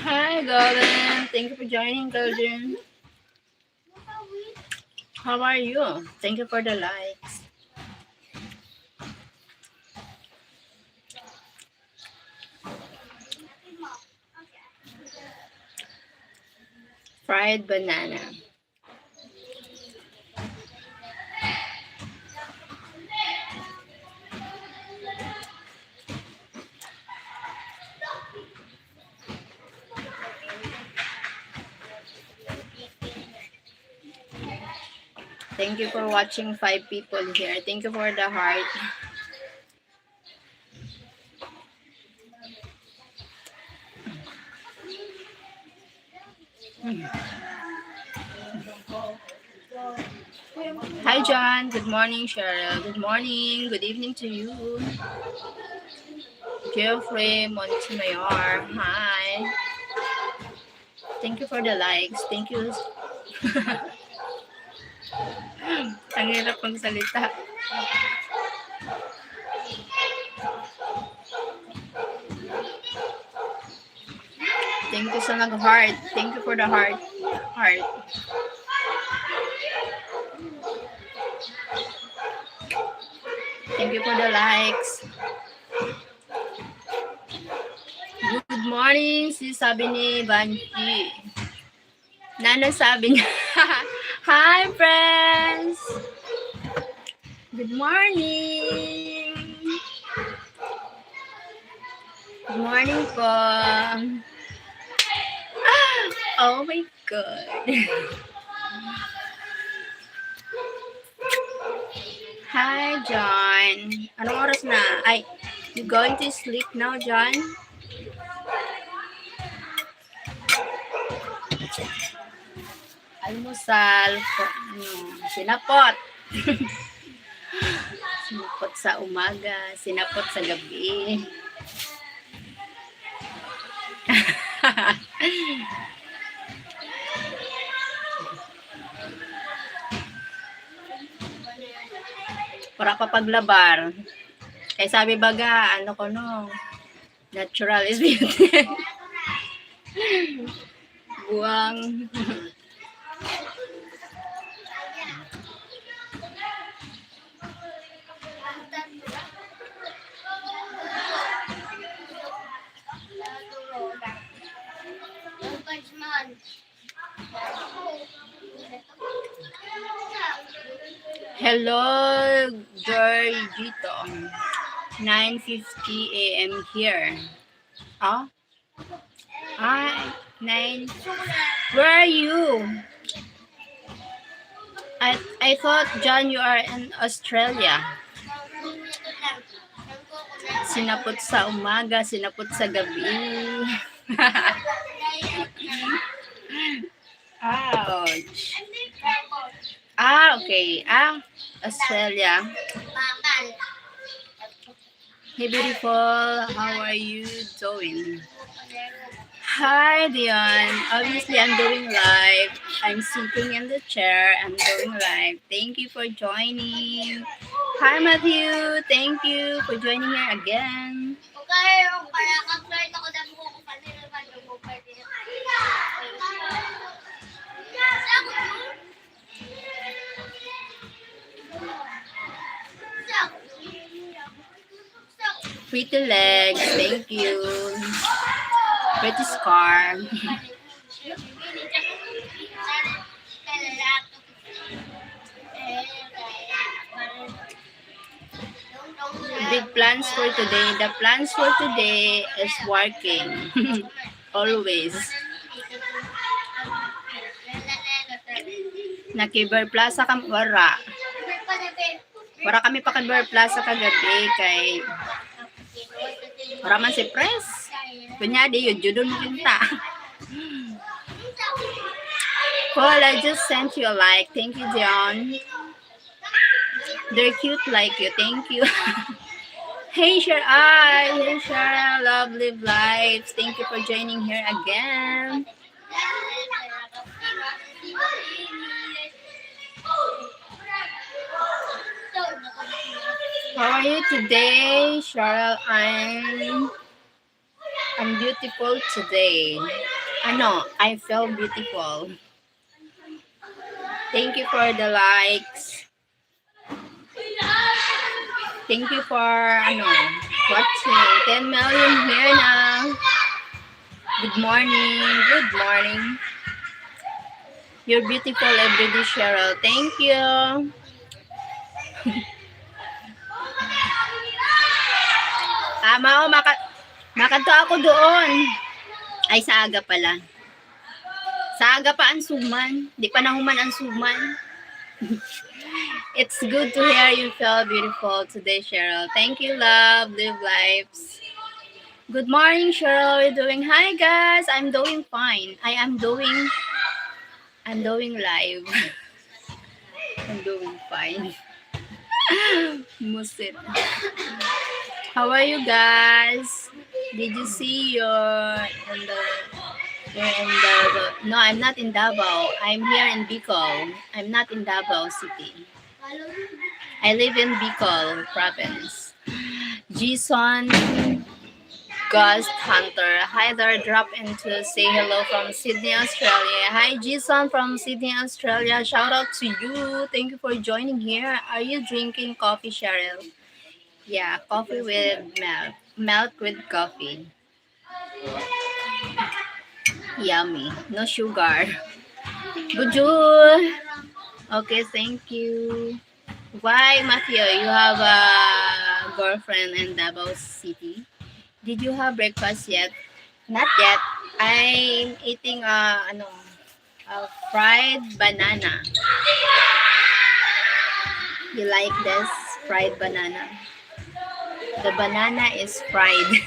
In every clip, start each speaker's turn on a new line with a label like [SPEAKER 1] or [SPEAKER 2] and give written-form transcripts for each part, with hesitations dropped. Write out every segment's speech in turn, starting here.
[SPEAKER 1] Hi, Golden. Thank you for joining, Golden. How are you? Thank you for the likes. Fried banana. Thank you for watching 5 people here. Thank you for the heart. Hi, John. Good morning, Cheryl. Good morning. Good evening to you. Jeffrey Montemayor. Hi. Thank you for the likes. Thank you. Ang hirap magsalita. Thank you sa nag-heart. Thank you for the heart. Heart. Thank you for the likes. Good morning, sabi ni Banji. Nano sabi niya. Hi, friends! Good morning! Good morning po. Oh my God. Hi, John. Anong oras na? Ay, you going to sleep now, John? Almusal. Sinapot. Sinapot sa umaga. Sinapot sa gabi. Para papaglabar. Kaya sabi baga, ano ko no, natural is beauty. Buwang. Hello, Georgito. 9:50 a.m. here. Oh? Hi, 9. Where are you? I thought, John, you are in Australia. Sinapot sa umaga, sinapot sa gabi. Ouch. Okay. Australia. Hey, beautiful. How are you doing? Hi, Dion. Obviously, I'm doing live. I'm sitting in the chair. I'm doing live. Thank you for joining. Hi, Matthew. Thank you for joining here again. Pretty legs. Thank you. Pretty scar. Big plans for today. The plans for today is working. Always. Naki-Bear Plaza kami. Wara kami pa kay Bear Plaza kagabi kay wara man si Press. Kunyari, yun, doon mo kinta. Well, I just sent you a like. Thank you, Dion. They're cute like you. Thank you. Hey, Sharai. Hey, Shara. Love, live lives. Thank you for joining here again. How are you today, Cheryl? I'm beautiful today. I feel beautiful. Thank you for the likes. Thank you for watching. 10 million here now. Good morning. Good morning. You're beautiful every day, Cheryl. Thank you. Tama, makanto ako doon. Ay, sa aga pala. Sa aga pa ang suman. Di pa nahuman ang suman. It's good to hear you feel beautiful today, Cheryl. Thank you, love. Live lives. Good morning, Cheryl. How are you doing? Hi, guys. I'm doing fine. I'm doing live. I'm doing fine. Musit. How are you guys? Did you see you're in the no, I'm not in Davao. I'm here in Bicol. I'm not in Davao City. I live in Bicol province. Jason Ghost Hunter. Hi there, drop in to say hello from Sydney, Australia. Hi Jason from Sydney, Australia. Shout out to you. Thank you for joining here. Are you drinking coffee, Cheryl? Yeah, coffee with milk. Milk with coffee. Yummy. No sugar. Bonjour. Okay, thank you. Why, Matthew? You have a girlfriend in Davao City? Did you have breakfast yet? Not yet. I'm eating a fried banana. You like this fried banana? The banana is fried.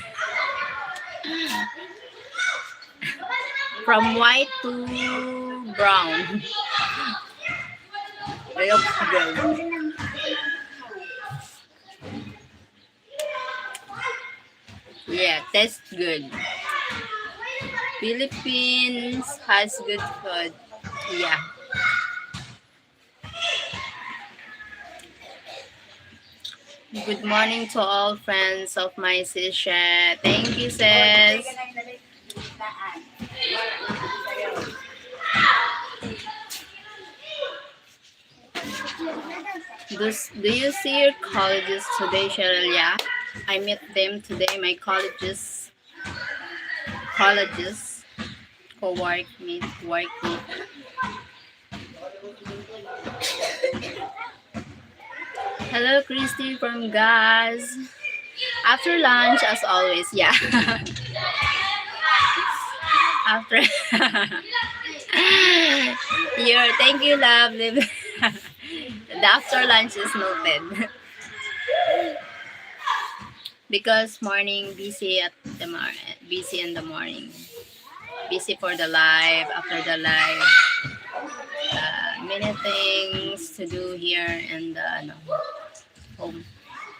[SPEAKER 1] From white to brown. Looks good. Yeah, tastes good. Philippines has good food. Yeah. Good morning to all friends of my sister. Thank you, sis. Do you see your colleges today, Cheryl? Yeah, I met them today. My colleges, co-work meet. Hello, Christy from Gaz. After lunch, as always, yeah. After thank you, love. The after lunch is noted. Because morning busy in the morning. Busy for the live, after the live. Many things to do here in the home.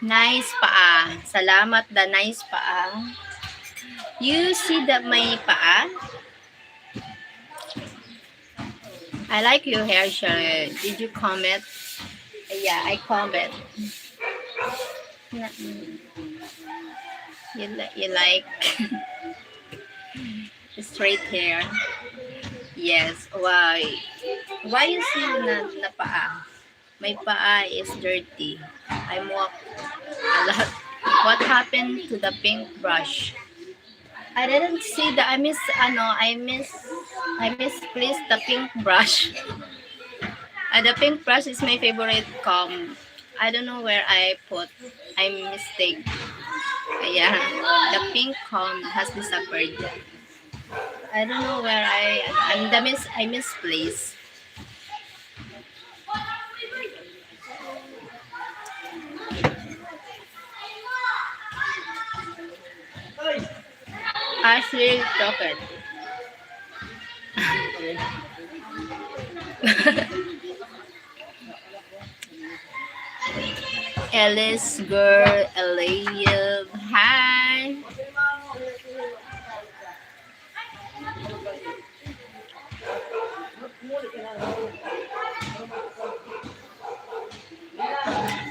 [SPEAKER 1] Nice paa. Salamat da nice paa. You see that my paa? I like your hair, Cheryl. Did you comment? Yeah, I comment. You like straight hair? Yes. Why you see na paa? My paa is dirty. I walk a lot. What happened to the pink brush? I didn't see I misplaced the pink brush. The pink brush is my favorite comb. I don't know where I put. I mistake. Yeah, the pink comb has disappeared. I don't know where I misplaced. Ashley Chocolate. Alice Girl Alive. Hi.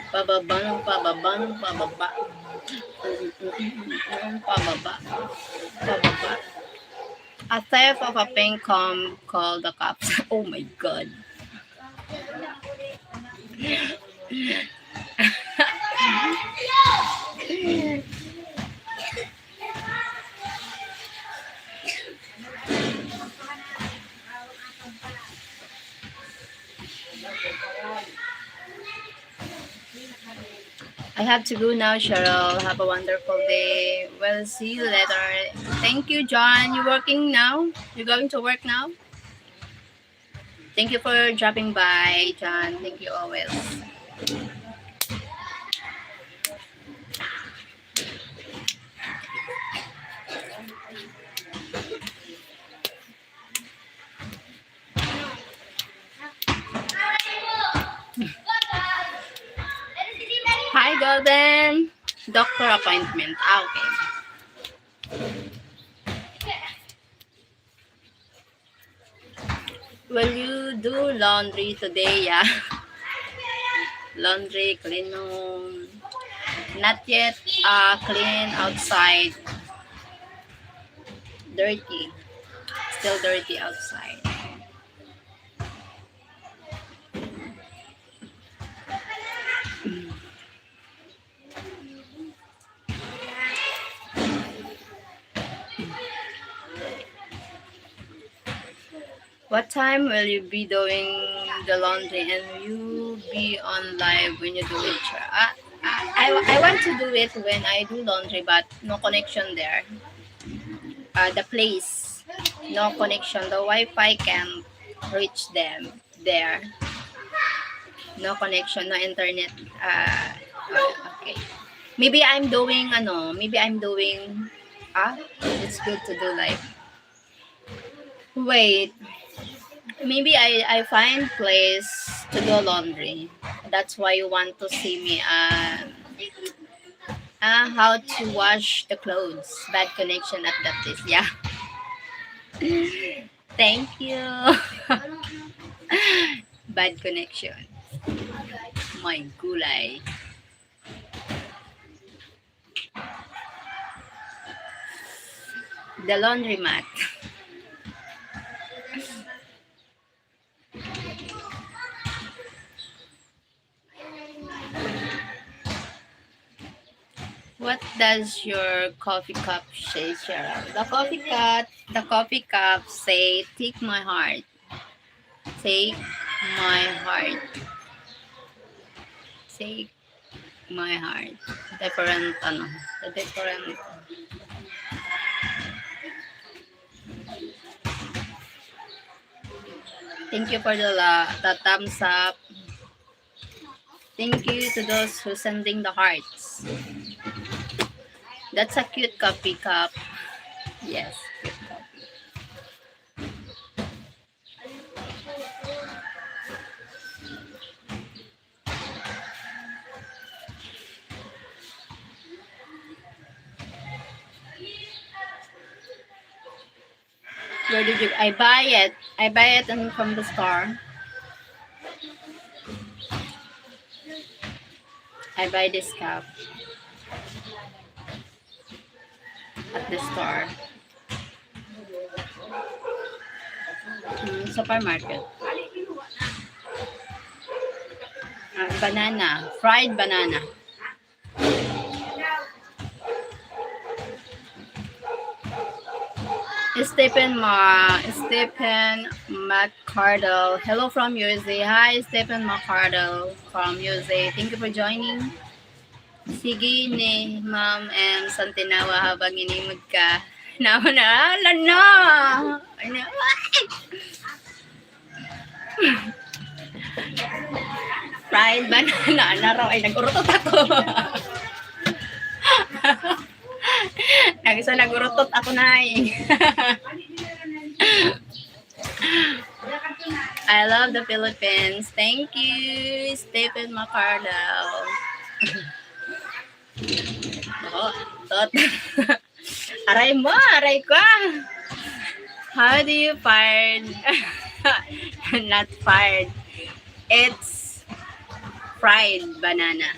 [SPEAKER 1] Pababa ng pababa ng pababa. Pababa. Pababa. A theft of a pink comb called the cops. Oh my god. I have to go now, Cheryl. Have a wonderful day. We'll see you later. Thank you, John. You working now? You're going to work now? Thank you for dropping by, John. Thank you always. Hi, Golden. Doctor appointment. Okay. Will you do laundry today? Yeah. Laundry, clean home. Not yet. Clean outside. Dirty. Still dirty outside. What time will you be doing the laundry and you be on live when you do it? I want to do it when I do laundry, but no connection there. The place, no connection. The Wi-Fi can't reach them there. No connection, no internet. Okay. Maybe I'm doing it's good to do live. Wait. Maybe I find place to do laundry. That's why you want to see me how to wash the clothes. Bad connection at that place. Yeah. Thank you. Bad connection. My gulay. The laundromat. What does your coffee cup say, Cheryl? The coffee cup say, take my heart. Take my heart. Take my heart. Different, the different. Thank you for the thumbs up. Thank you to those who sending the hearts. That's a cute coffee cup. Yes, cute coffee. Where did you? I buy it. From the store. I buy this cup at the store. Supermarket. Banana. Fried banana. Stephen McCardle. Hello from USA. Hi, Stephen McCardle from USA. Thank you for joining. Sige ni Ma'am M. Santinawa habang inimod ka. Naala na! Fried banana. Naraw ay nag-urutot ako. Nagisa nagurutot ako na eh. I love the Philippines. Thank you, Stephen Macardel. Oh, tot. Aray mo, aray ko. How do you find? Not fired. It's fried banana.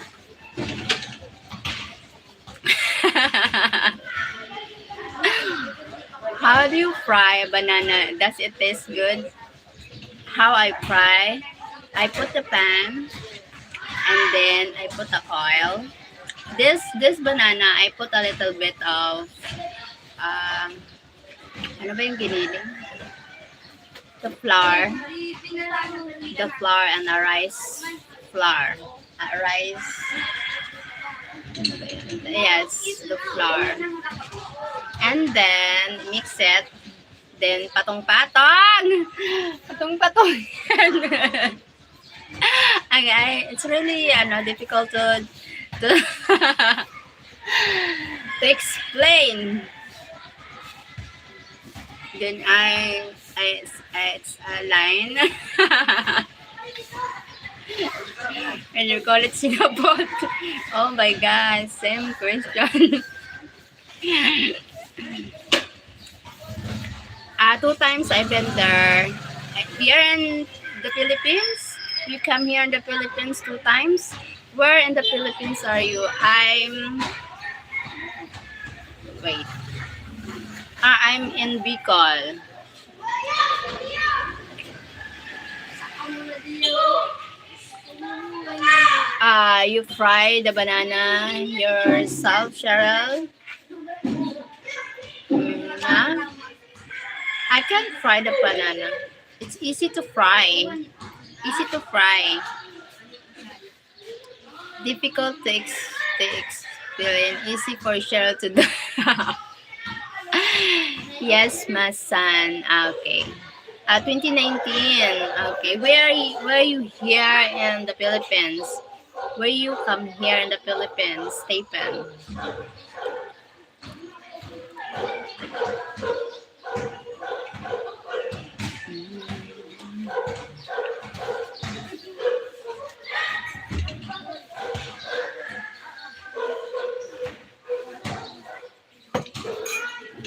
[SPEAKER 1] How do you fry a banana? Does it taste good? How I fry? I put the pan and then I put the oil. This banana, I put a little bit of ano ba yung giniling? The flour and the rice flour. Rice. Yes, the flour. And then mix it. Then patong-patong. Patong-patong. Okay, it's really difficult to to explain. Then it's a line. And you call it Singapore. Oh my God, same question. 2 times I've been there. Here in the Philippines, you come here in the Philippines 2 times. Where in the Philippines are you? I'm in Bicol. You fry the banana yourself, Cheryl? I can't fry the banana. It's easy to fry. Easy to fry. Difficult to explain. Easy for Cheryl to do. Yes, my son. Okay. 2019. Okay. Where are you here in the Philippines? Where you come here in the Philippines, Stephen?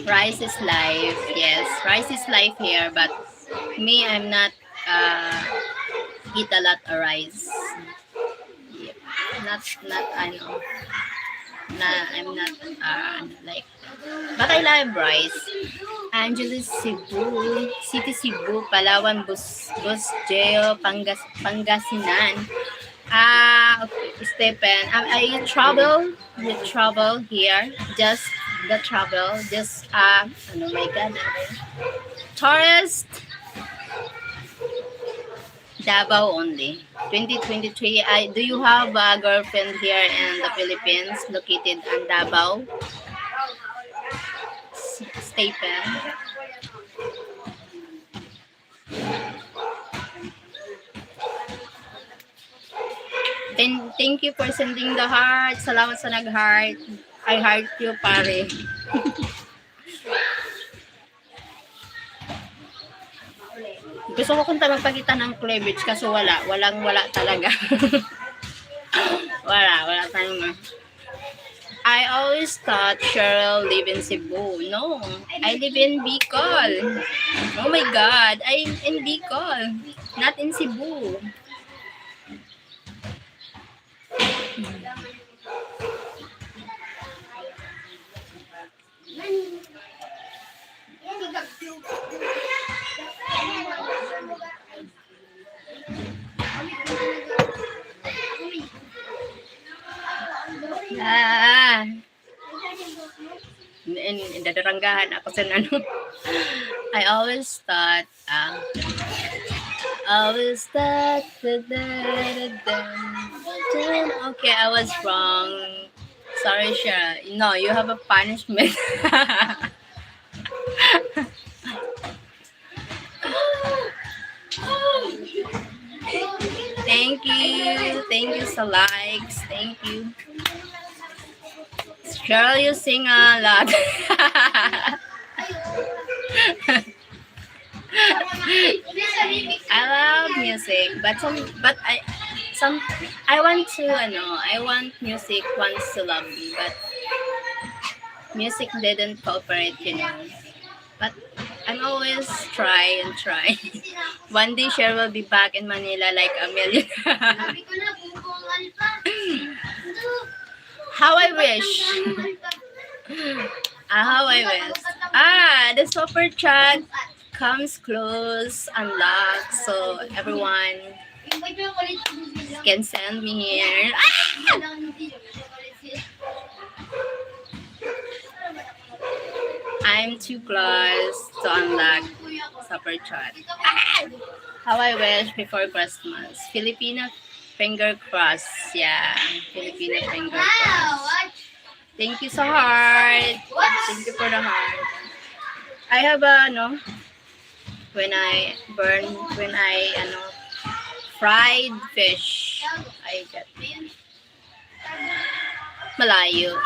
[SPEAKER 1] Rice is life. Yes, rice is life here, but me, I'm not eat a lot of rice. Yep. Not I know. I'm not like, but I love rice. Angeles, Cebu, City Cebu, Palawan, Busjeo, Pangasinan. Okay, Stephen, I travel here, just the travel, just oh my God, tourist, Davao only. 2023. Do you have a girlfriend here in the Philippines, located in Davao? Stephen. Thank you for sending the heart. Salamat sa nag-heart. I heart you, pare. Gusto ko kung magpakita ng cleavage kaso wala talaga. wala tayong. I always thought Cheryl live in Cebu. No, I live in Bicol. Oh my God, I'm in Bicol, not in Cebu. Dadaranggahan ako sa ano. I always thought okay, I was wrong. Sorry, Cheryl. No, you have a punishment. Thank you sa likes. Thank you. Cheryl, you sing a lot. I love music, but I want to I want music wants to love me, but music didn't cooperate. But I'm always try and try. One day Cheryl will be back in Manila like a million. How I wish. How I wish. The super chat comes close, unlocked, so everyone can send me here. I'm too close to unlock super chat. How I wish before Christmas. Filipino finger cross. Yeah, Filipino finger cross. Thank you so hard. Thank you for the heart. I have when I fried fish. I get malayo.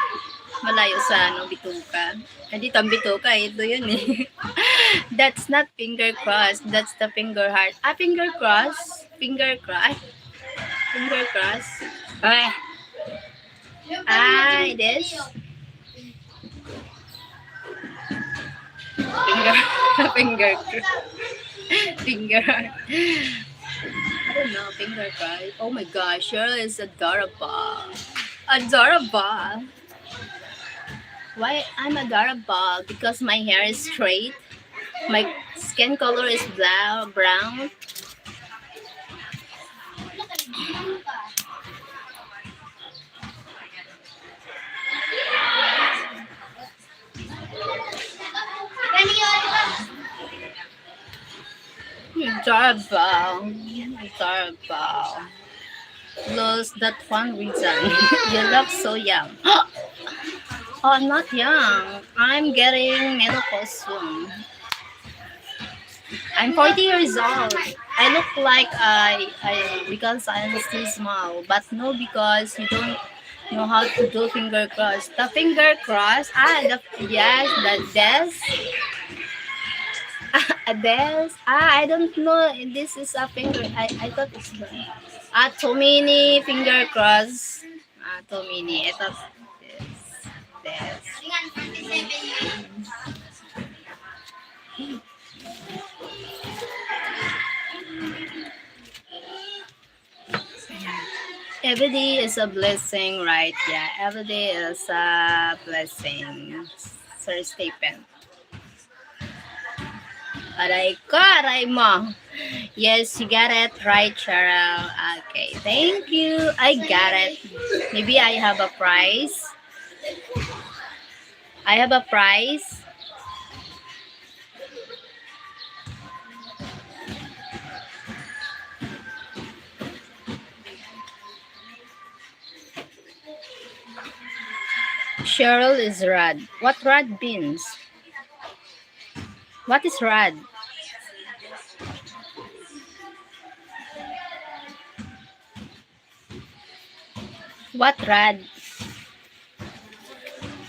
[SPEAKER 1] Malayo sa bituka. Hindi ang bituka, ito yun eh. That's not finger cross. That's the finger heart. Finger cross. Finger cross. Finger cross. This. Finger finger. I don't know, finger cry. Oh my gosh, Cheryl is adorable. Adorable. Why I'm adorable? Because my hair is straight. My skin color is brown. Adorable. Plus, that one reason. You look so young. Oh, I'm not young. I'm getting menopause soon. I'm 40 years old. I look like because I'm still small, but no, because you don't know how to do finger cross. The finger cross. This. This. I don't know. This is a finger. I thought it's Tomini finger cross. Tomini. I thought this. Every day is a blessing, right? Yeah, every day is a blessing. Sir Stephen. Aray mo. Yes, you got it right, Cheryl. Okay, thank you. I got it. Maybe I have a prize. I have a prize. Cheryl is rad. What rad means? What is rad? What rad?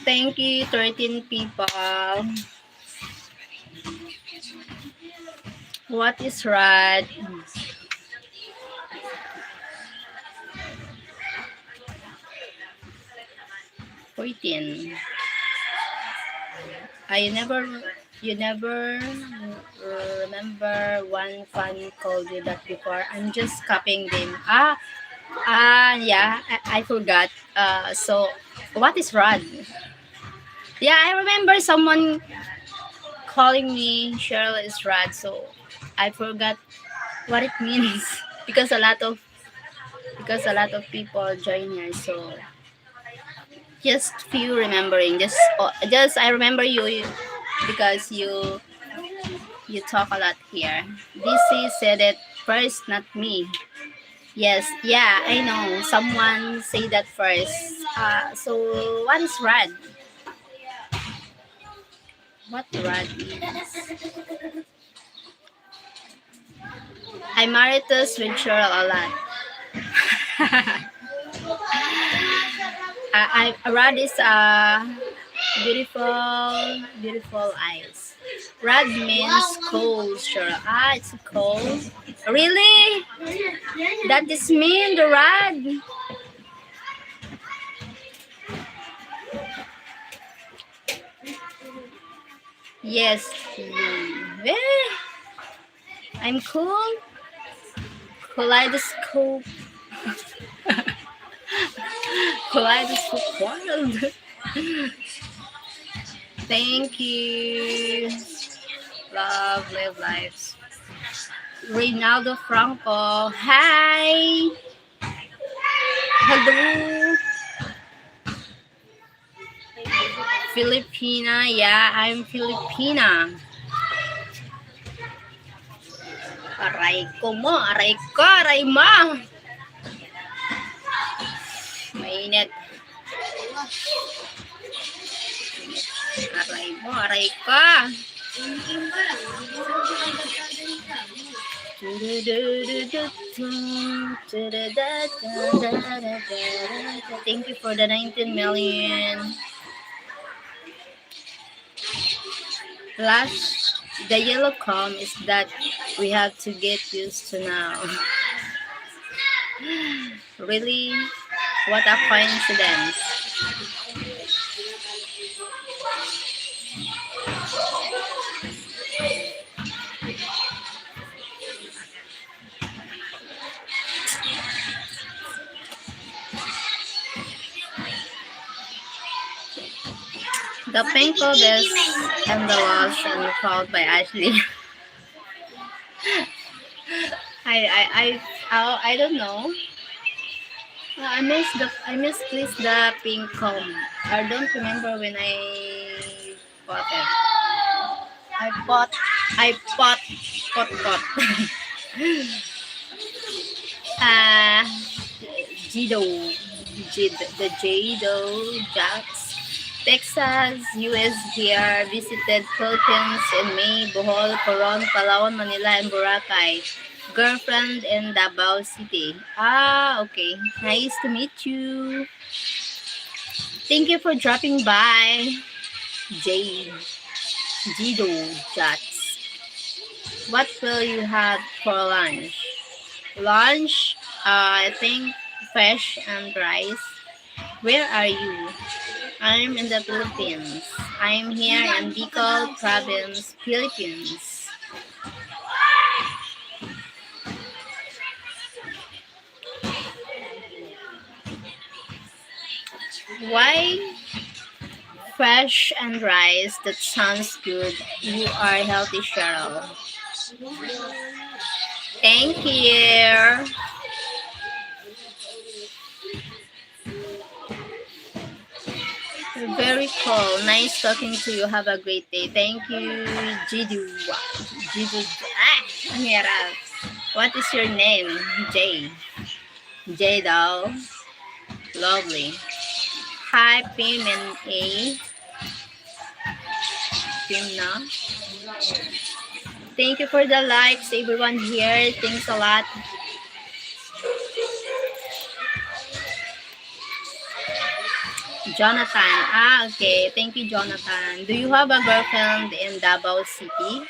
[SPEAKER 1] Thank you, 13 people. What is rad? You never remember one fan called you that before. I'm just copying them. Yeah, I forgot. So what is rad? Yeah, I remember someone calling me Cheryl is rad, so I forgot what it means because a lot of people join here, so just few remembering. Just I remember you because you talk a lot here. DC said it first, not me. Yes, yeah, I know. Someone say that first. So what is rad? What rad is? I married this with Cheryl a lot. Rad is beautiful, beautiful eyes. Rad means cold, sure. Ah, it's cold. Really? That is mean the rad. Yes. Eh, I'm cool. Kaleidoscope. Kaleidoscope world. Thank you. Love, live lives. Reynaldo Franco. Hi. Hello. Filipina. Yeah, I'm Filipina. Aray ko mo. Aray ko. Aray mo. Mainit. Aray mo. Aray ko. Thank you for the 19 million. Last, the yellow calm is that we have to get used to now. Really? What a coincidence. The pink best and the lost and called by Ashley. I don't know. I miss please the pink comb. I don't remember when I bought it. I bought pot. uh Jido. The Jado Jacks. Texas, US here, visited Philippines in May, Bohol, Coron, Palawan, Manila, and Boracay. Girlfriend in Davao City. Ah, okay. Nice to meet you. Thank you for dropping by. Jay. Jido Jats. What will you have for lunch? Lunch, I think fish and rice. Where are you? I'm in the Philippines. I'm here in Bicol Province, Philippines. Why fresh and rice? That sounds good. You are healthy, Cheryl. Thank you. Very cool. Nice talking to you. Have a great day. Thank you, Jidu. Jidu. Ah, hirap. What is your name? Jay. Jay daw. Lovely. Hi, Pim and A. Pim na. Thank you for the likes, everyone here. Thanks a lot. Jonathan. Ah, okay. Thank you, Jonathan. Do you have a girlfriend in Davao City?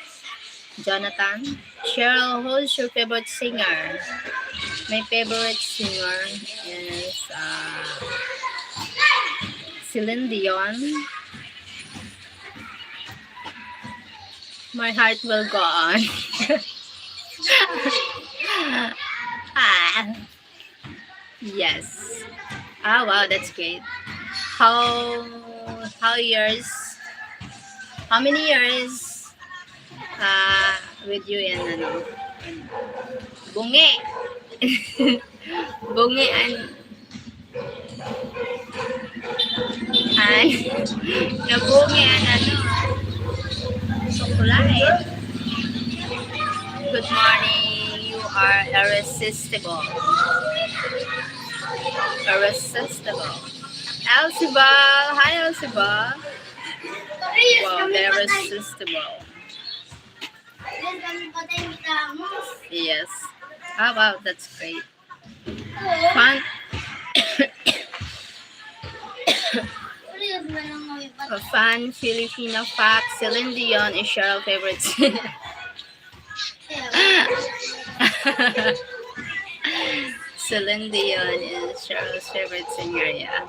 [SPEAKER 1] Jonathan. Cheryl, who's your favorite singer? My favorite singer is Celine Dion. My heart will go on. Ah, yes. Ah, wow, that's great. How years? How many years with you in ano? Bungi. Bungi and nabungi and ano? Sukulay. Good morning. You are irresistible. Irresistible. Elsibal. Hi, Elsibal. Wow, they're irresistible. Yes. Oh, wow, that's great. Fun. A fun Filipino fact, Celine Dion is Cheryl's favorite singer. Celine Dion is Cheryl's favorite singer, yeah.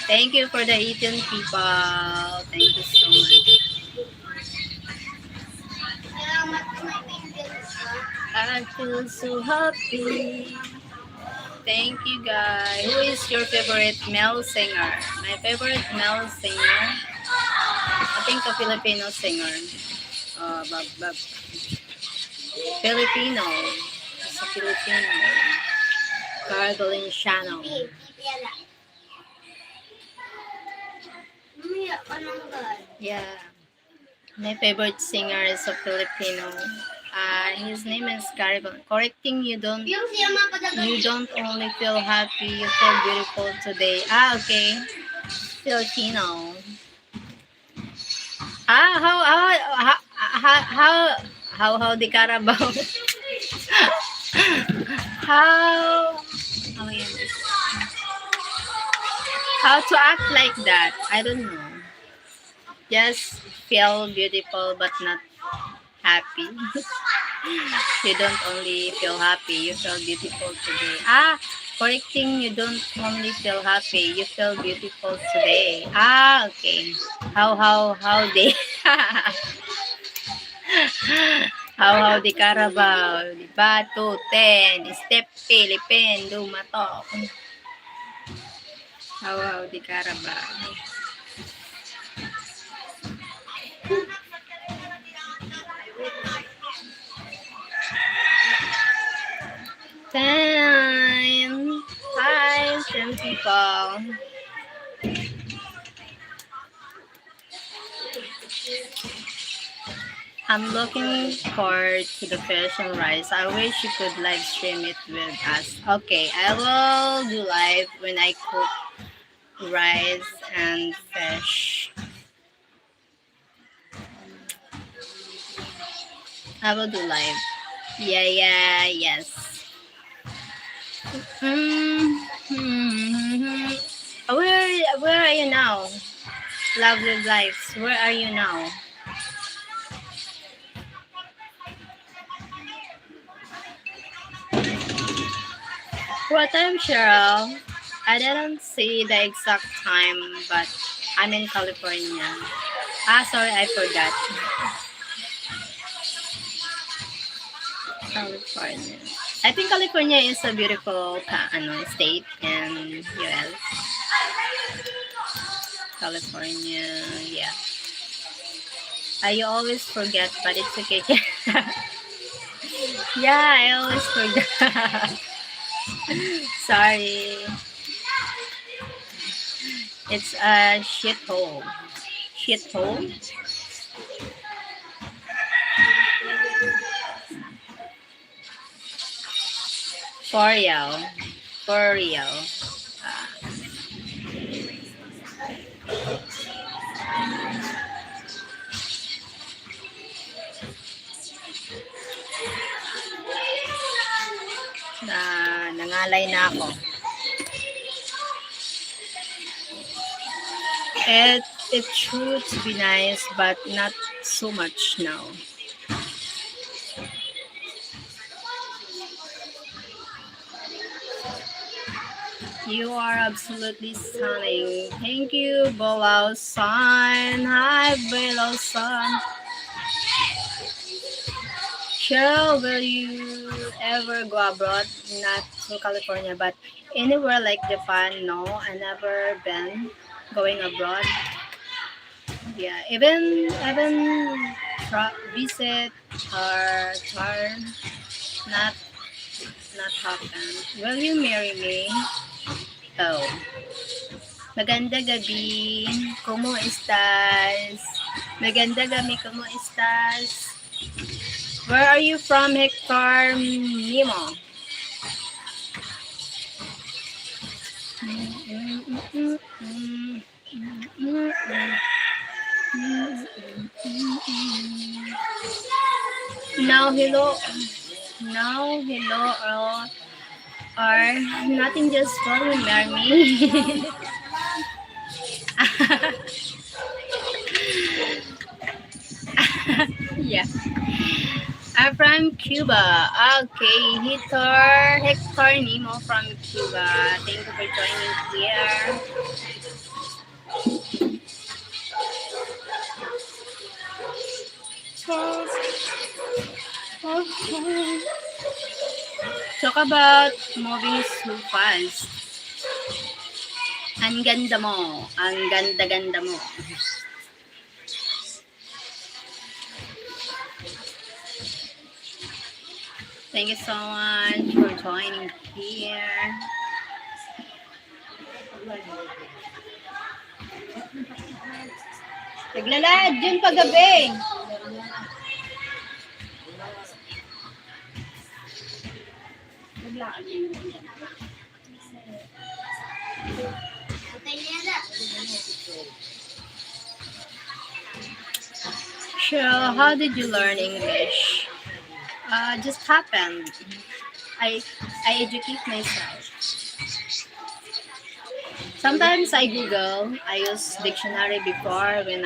[SPEAKER 1] Thank you for the 18 people. Thank you so much. I feel so happy. Thank you guys. Who is your favorite male singer? My favorite male singer, I think a Filipino singer. Filipino. It's a Filipino. Carl Valenciano. Yeah. My favorite singer is a Filipino. His name is Caribon. Correcting you don't only feel happy, you feel beautiful today. Okay. Filipino. How the Carabao? How to act like that? I don't know. Just feel beautiful but not happy. You don't only feel happy, you feel beautiful today. Correcting, you don't only feel happy, you feel beautiful today. Okay. How they how the Carabao, diba? 210, step Philippine, dumatok. How the Carabao. Time. Hi, 10 people. I'm looking forward to the fish and rice. I wish you could live stream it with us. Okay, I will do live when I cook rice and fish. I will do live. Yes. Where are you now? Lovely lives. Where are you now? What time, Cheryl? I didn't see the exact time, but I'm in California. Sorry, I forgot. California. I think California is a beautiful state in US. California, yeah. I always forget, but it's okay. Yeah, I always forget. Sorry. It's a shithole. Shithole? For real. Nangalay na ako. It should be nice, but not so much now. You are absolutely stunning. Thank you, Bolao San. Hi, Bolao San. Cheryl, will you ever go abroad? Not to California, but anywhere like Japan? No, I never been going abroad. Yeah, even visit or tour, not happen. Will you marry me? Oh. Maganda gabi. ¿Cómo estás? Maganda gabi. ¿Cómo estás? Where are you from, Hector Nemo? Now, hello. Or nothing, just fall in me. Yeah. I'm from Cuba. Okay, Hector Nemo from Cuba. Thank you for joining here. Talk about moving so fast. Ang ganda mo. Ang ganda-ganda mo. Thank you so much for joining here. Naglalad yun paggabi. So, how did you learn English? Just happened. I educate myself. Sometimes I Google. I use dictionary before when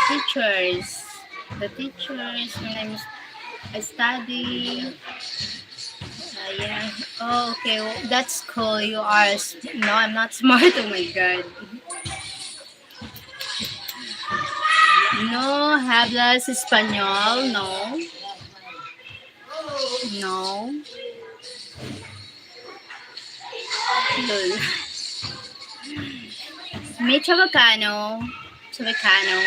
[SPEAKER 1] teachers. The teachers when I study. Yeah. Oh, okay. Well, that's cool. You are. No, I'm not smart. Oh my god. No, hablas español. No. No. Lol. May Chavacano. Chavacano.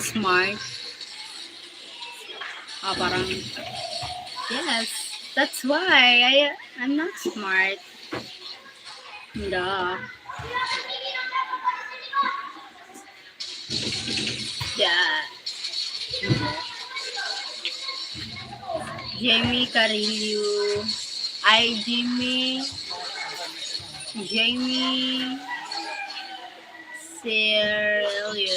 [SPEAKER 1] Smart. Parang. Yes. That's why I'm not smart. Duh. Yeah. Jamie Carillo. Ay, Jamie Cerillo.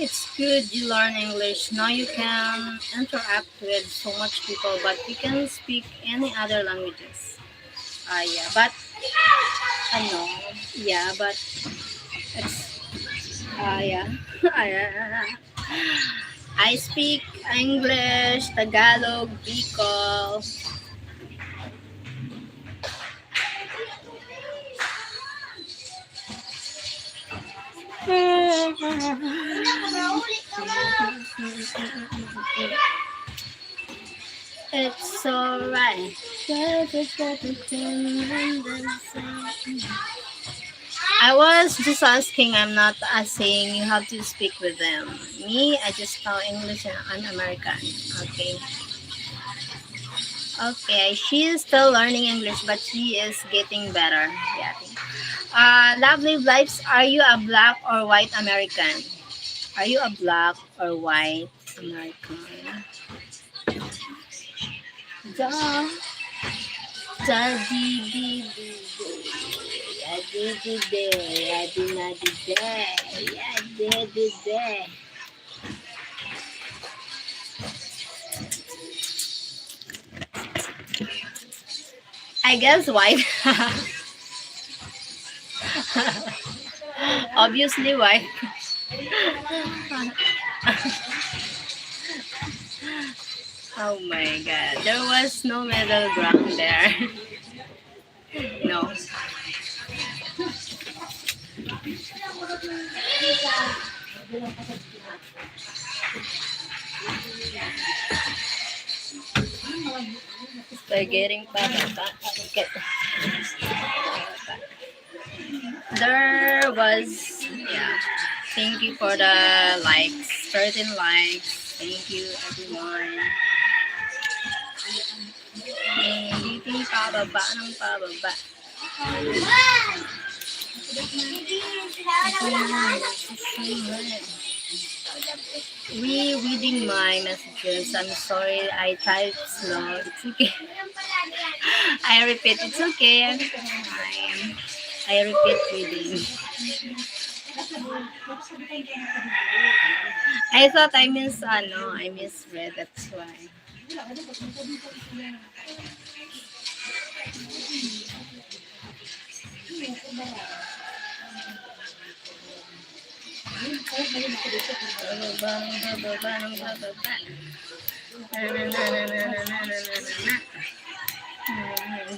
[SPEAKER 1] It's good you learn English. Now you can interact with so much people, but you can speak any other languages. Yeah, but ano, yeah, but it's yeah. I speak English, Tagalog, Bicol. It's alright. I was just asking, I'm not saying you have to speak with them. Me, I just know English and I'm American. Okay. Okay, she is still learning English, but she is getting better. Yeah. Lovely Vibes, are you a black or white American? Are you a black or white American? Da, da, dee, dee, dee. I guess white. Obviously white. Oh my god, there was no middle ground there. No. Spaghetti pata. there was, yeah. Thank you for the likes, 13 likes. Thank you, everyone. Hindi pababa ng pababa. Reading my messages. I'm sorry, I type slow. It's okay. I repeat, it's okay. I repeat reading. I thought I misread, that's why.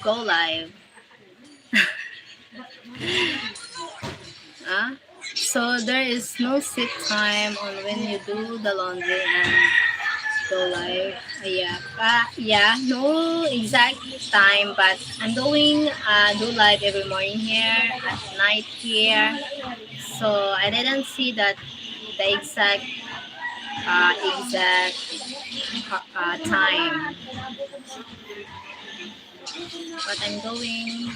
[SPEAKER 1] Go live. So there is no sit time on when you do the laundry and go live. Yeah, no exact time, but I'm doing do live every morning here, at night here. So I didn't see that the exact time. But I'm doing.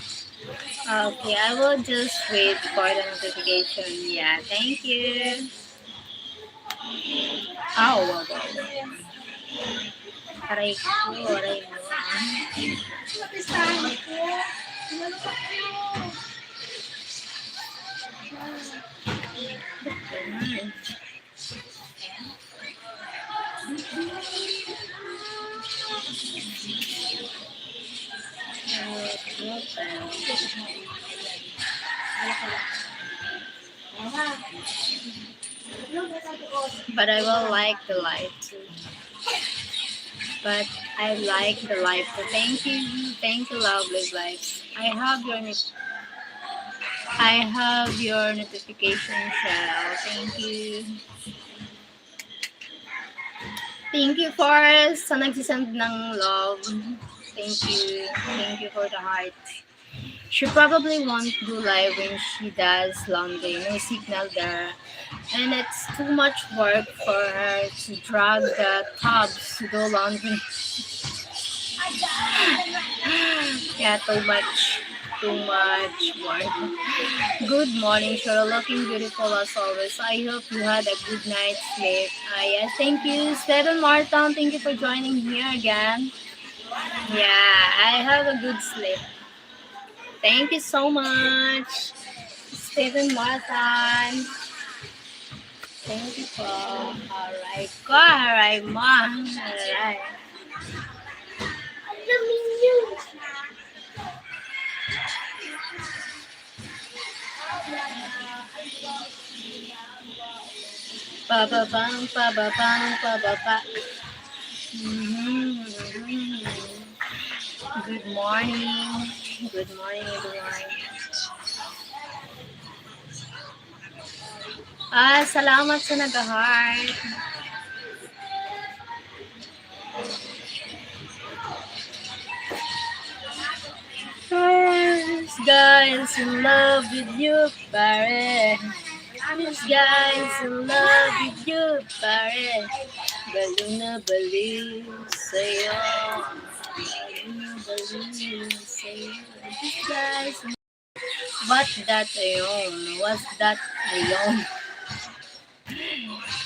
[SPEAKER 1] Okay, I will just wait for the notification. Yeah, thank you. Oh, wow. Aray ko, aray mo. But I will like the light too. But I like the light too. Thank you, lovely lights. I have your notification shell. Thank you. Thank you for sa nagsisend ng love. Thank you for the heart. She probably won't do live when she does laundry. No signal there. And it's too much work for her to drag the tubs to do laundry. Yeah, too much work. Good morning, Cheryl. Looking beautiful as always. I hope you had a good night's sleep. Yes, thank you. Stephen Martin, thank you for joining here again. Yeah, I have a good sleep. Thank you so much, Stephen Martin. Thank you po. Alright ko. Alright mo. Alright. Pababa. Good morning. Good morning, everyone. Salamat sa nag-heart. Guys in love with you, pare. Guys in love with you, pare. Baliw na baliw sa'yo. Guys, what's that ayon? What's that ayon?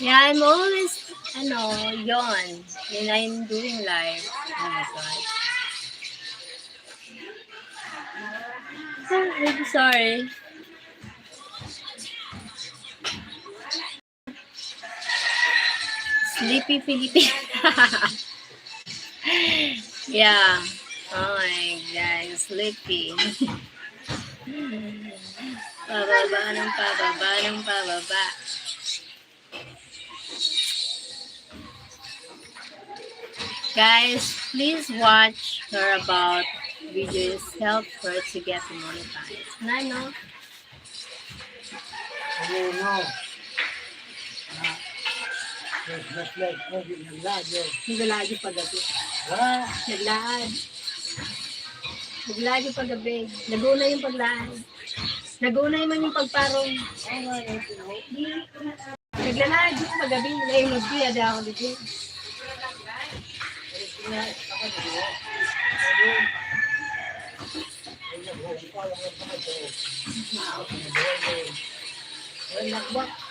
[SPEAKER 1] Yeah, I'm always, yon. When I'm doing live. Oh my God. I'm sorry. Sleepy Philippine. Yeah. Oh my God, sleepy. Pababa. Guys, please watch her about videos help her to get monetized. No? Naglalagyo paggabi. Naglaan. Naglalagyo paggabi. Naguna yung paglaan. Nag-unay man yung pagparong. Naglalagay ko pagabi nila yung magbiya di ako dito.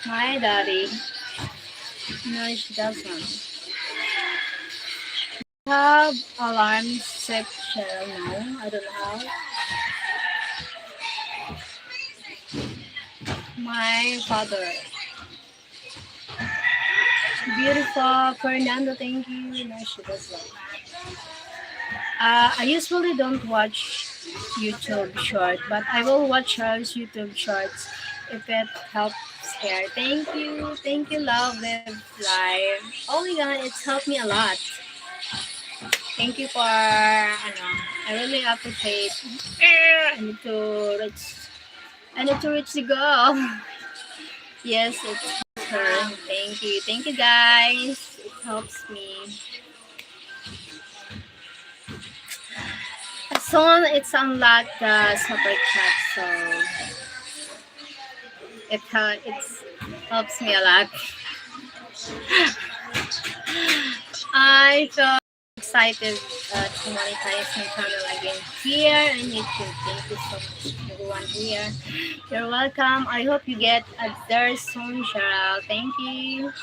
[SPEAKER 1] My daddy. No, she doesn't. Have alarm section? No, I don't have. My father. Beautiful Fernando, thank you. No, she doesn't. I usually don't watch YouTube short, but I will watch Charles YouTube shorts if it helps her. Thank you, Love Live Live. Oh my God, it's helped me a lot. Thank you for, I really appreciate. I need to reach the goal. Yes, it's her. Thank you guys. It helps me. Soon it's unlocked the super chat, so it helps me a lot. I feel excited to monetize my channel again here on YouTube. Thank you so much, everyone here. You're welcome. I hope you get there soon, Cheryl. Thank you.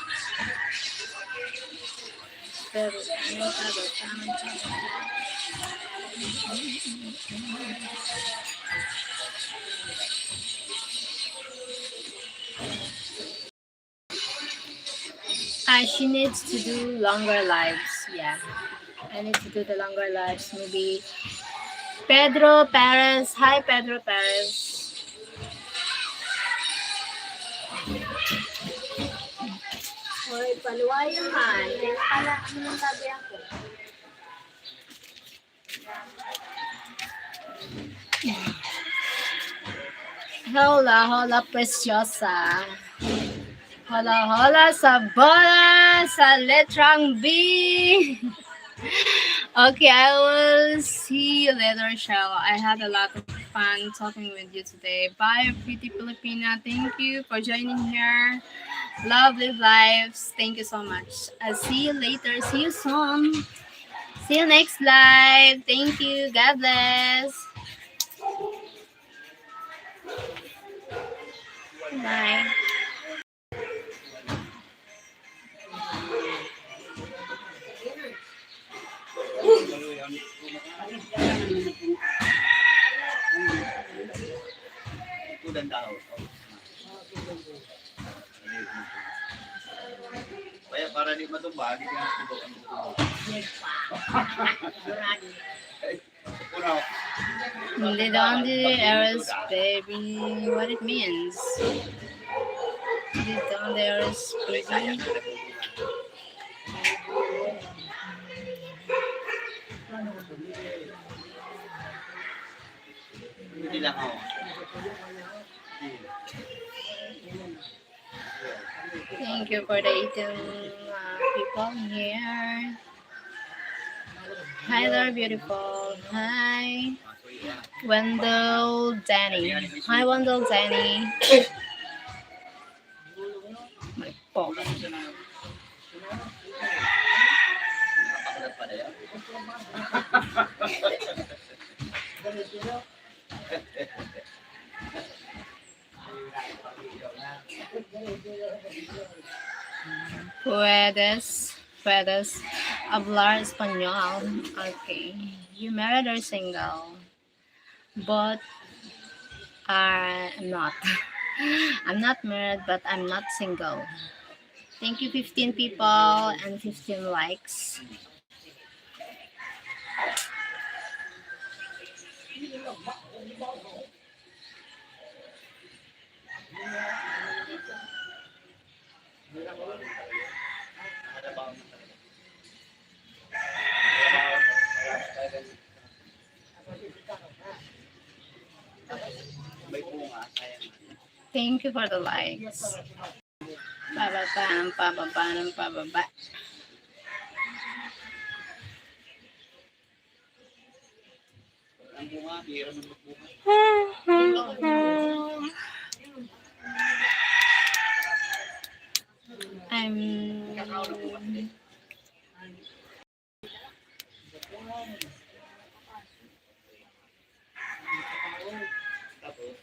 [SPEAKER 1] She needs to do longer lives. Yeah, I need to do the longer lives. Maybe Pedro Perez. Hi, Pedro Perez. Hoy, paluwayan man. Kaya pala, ano sabi ako? Hola, preciosa. Hola, sa bola, sa letrang B. Okay, I will see you later, Shell. I had a lot of fun talking with you today. Bye, pretty Filipina. Thank you for joining here. Love live lives. Thank you so much. I'll see you later. See you soon. See you next live. Thank you. God bless. Bye.
[SPEAKER 2] Kaya para di matumba, di ka
[SPEAKER 1] They don't do errors, baby. What it means? They don't do errors, baby.
[SPEAKER 2] Hindi lang ako.
[SPEAKER 1] Thank you for the 18 people here. Hi there, beautiful. Hi, Wendell Danny. Hi, Wendell Danny. My phone. Puedes hablar español. Okay. You married or single? Both are not. I'm not married, but I'm not single. Thank you, 15 people and 15 likes. Thank you for the likes. Pababa.
[SPEAKER 2] Ang bunga, bihira ng bunga.
[SPEAKER 1] I'm
[SPEAKER 2] Tapos,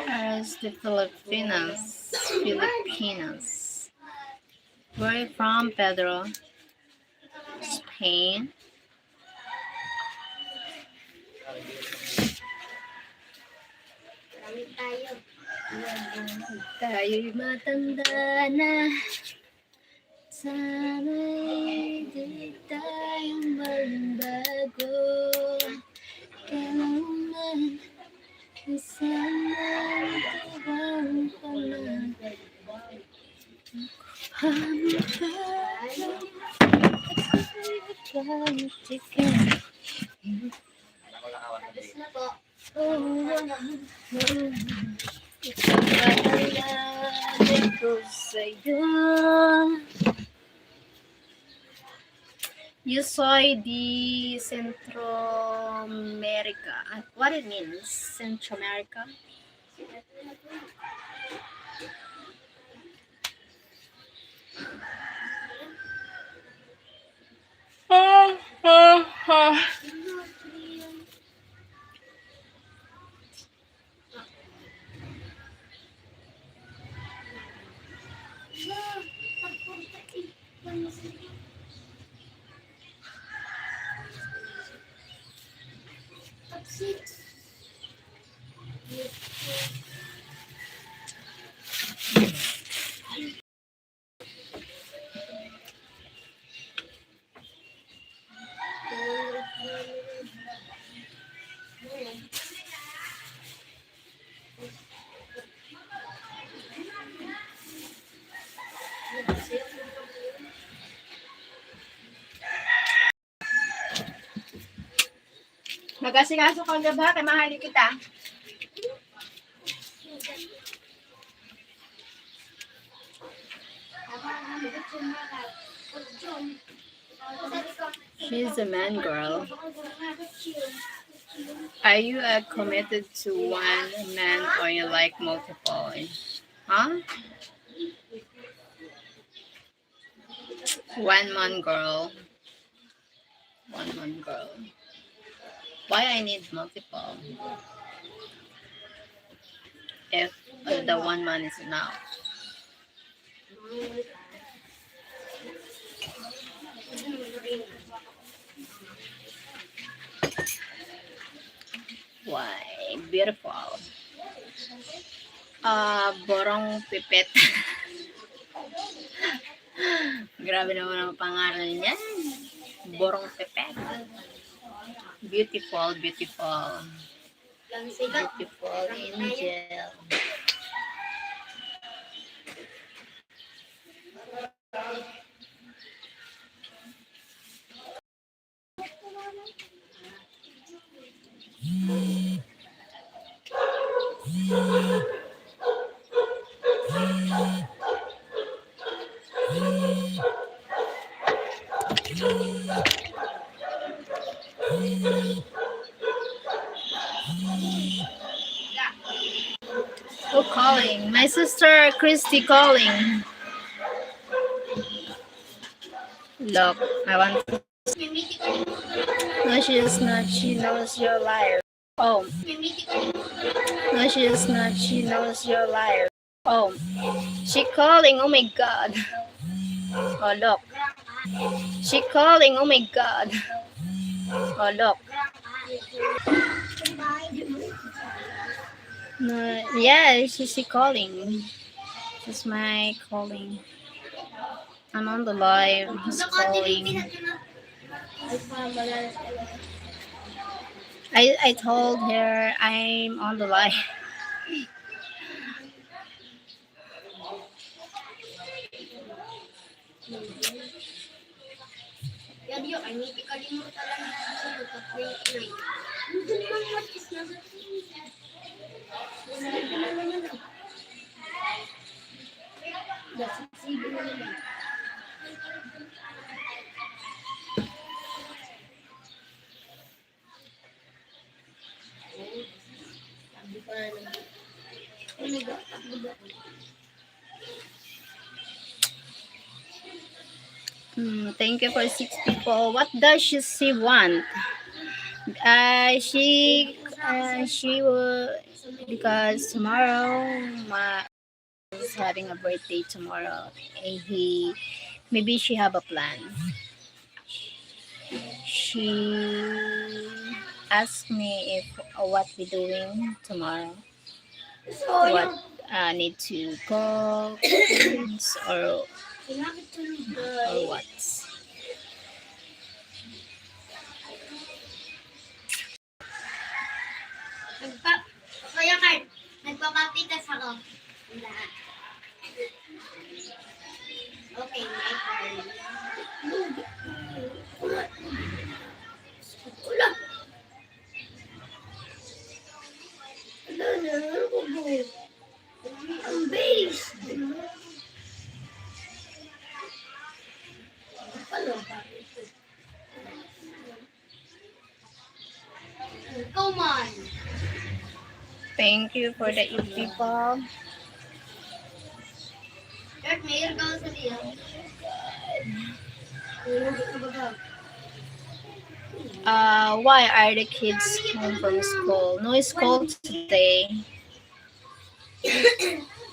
[SPEAKER 1] as the Filipinos. Where are you from, Pedro? Spain? Tayo'y matanda na. Sana'y di tayong magbago. Kailanman isang nagtawang pala. Ipagpapalagay ko sa'yo. You soy di Centro America. What it means? Central America? Mag-asikaso ka na ba? Kaya mahali kita. She's a man, girl. Are you committed to one man or you like multiple? Huh? One man, girl. One man, girl. Why I need multiple? If the one man is enough. Why? Beautiful. Borong pipet. Grabe naman ang pangalan niya. Borong pipet. Beautiful, beautiful. Beautiful angel. Who calling? My sister Christy calling. Look, I want to. No, she is not. She knows you're a liar. Oh. No, she is not. She knows you're a liar. Oh. She calling. Oh my God. Oh, look. She calling. Oh my God. Oh, look. No, yeah, she calling. She's my calling. I'm on the live. He's calling. I told her I'm on the live. Thank you for 6 people. What does she want? She will, because tomorrow my is having a birthday tomorrow, and maybe she have a plan. She asked me if what we doing tomorrow. What need to cook or what?
[SPEAKER 3] Kuya Card, nagpapapitas ako. Okay, my turn. Ang base. Come on.
[SPEAKER 1] Thank you for the 8 people.
[SPEAKER 3] Kurt, mayroon ka sa liya.
[SPEAKER 1] Why are the kids home from school? No school today.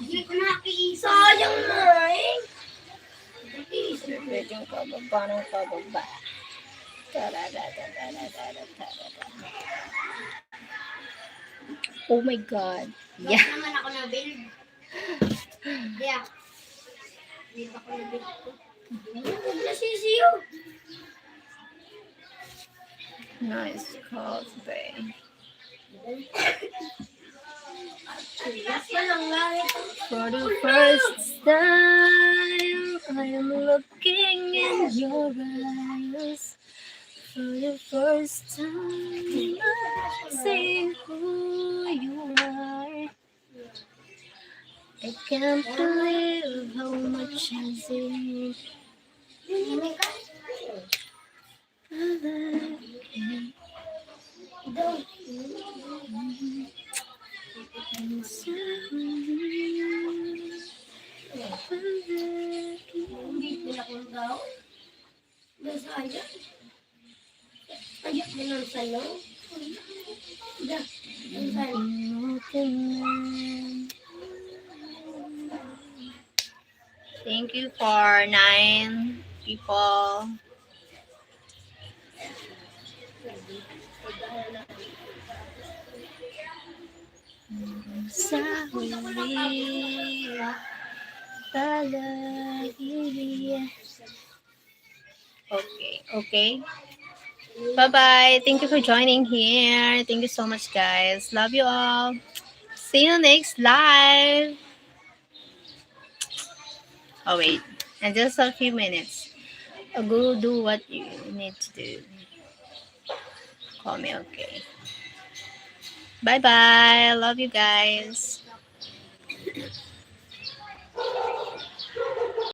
[SPEAKER 3] Hindi ko nakiisa. Sayang na eh.
[SPEAKER 1] Medyo pababa ng pababa. Oh my God.
[SPEAKER 3] Bakit
[SPEAKER 1] Yeah.
[SPEAKER 3] naman ako na-build? Yeah. Hindi pa ako na-build ko. Huwag na sisiyo.
[SPEAKER 1] Nice call today.
[SPEAKER 3] Yes, walang langit.
[SPEAKER 1] For the first time, I am looking in your eyes. For the first time, I see who you are. I can't believe how much I see.
[SPEAKER 3] Hindi ka? Don't. Hindi pinakul daw. Dasaya. Ayak mo ng sayo. Da. Ang sayo.
[SPEAKER 1] Thank you for 9 people. Sa huli palagi. Okay. Bye-bye. Thank you for joining here. Thank you so much, guys. Love you all. See you next live. Oh, wait. And just a few minutes. Go do what you need to do. Call me, okay. Bye-bye. Love you guys.